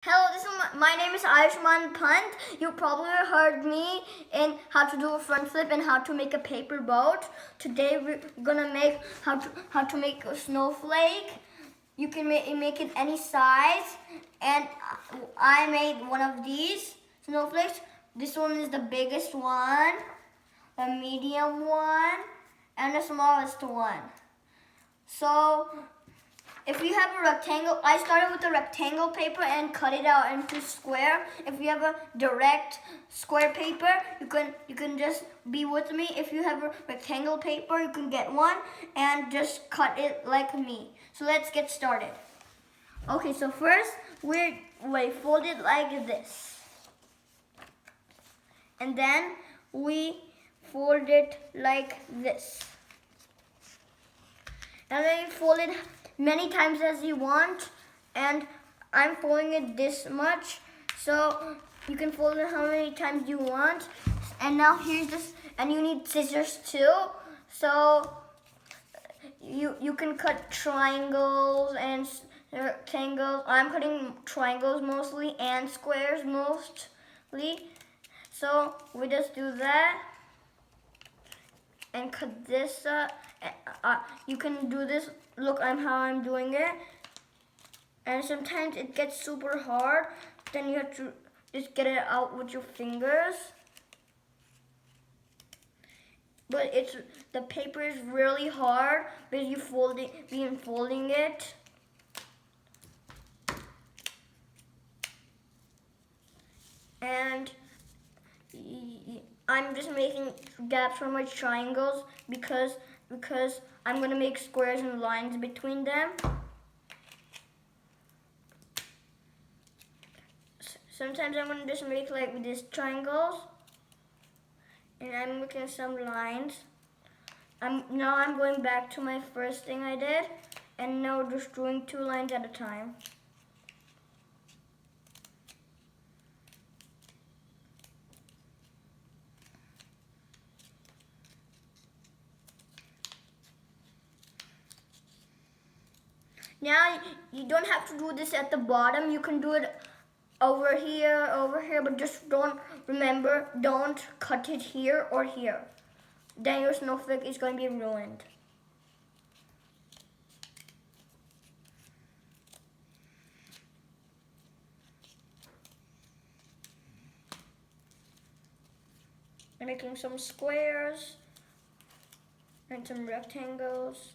Hello, my name is Ayushman Pant. You probably heard me in how to do a front flip and how to make a paper boat. Today we're gonna make how to make a snowflake. You can make it any size, and I made one of these snowflakes. This one is the biggest one, the medium one, and the smallest one. So if you have a rectangle, I started with a rectangle paper and cut it out into square. If you have a direct square paper, you can just be with me. If you have a rectangle paper, you can get one and just cut it like me. So let's get started. Okay, so first we fold it like this. And then we fold it like this. And then you fold it many times as you want, and I'm folding it this much, so you can fold it how many times you want. And now here's this, and you need scissors too, so you can cut triangles and rectangles. I'm cutting triangles mostly and squares mostly, so we just do that and cut this up. You can do this. Look, how I'm doing it. And sometimes it gets super hard. Then you have to just get it out with your fingers. But the paper is really hard because you folding it. And I'm just making gaps for my triangles because I'm going to make squares and lines between them. Sometimes I'm going to just make like these triangles, and I'm making some lines. Now I'm going back to my first thing I did, and now just doing 2 lines at a time. Now you don't have to do this at the bottom. You can do it over here, but just don't cut it here or here. Then your snowflake is going to be ruined. I'm making some squares and some rectangles.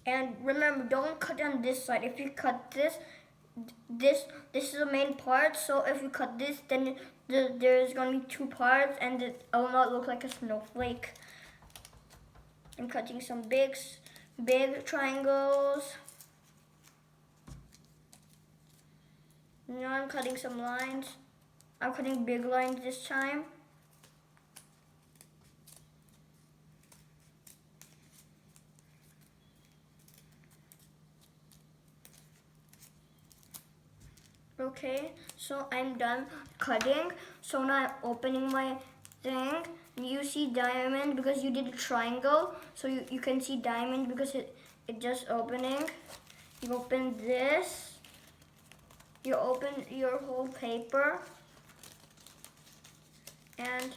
And remember, don't cut on this side. If you cut this is the main part. So if you cut this, then there's going to be 2 parts, and it will not look like a snowflake. I'm cutting some big triangles. Now I'm cutting some lines. I'm cutting big lines this time. Okay, so I'm done cutting. So now I'm opening my thing. You see diamond because you did a triangle. So you can see diamond because it just opening. You open this. You open your whole paper. And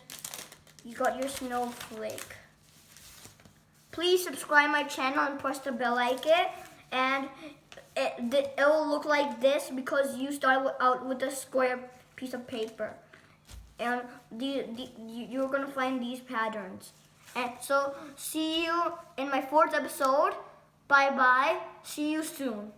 you got your snowflake. Please subscribe my channel and press the bell icon. And it will look like this because you start out with a square piece of paper, and you're gonna find these patterns. And so see you in my 4th episode. Bye bye. See you soon.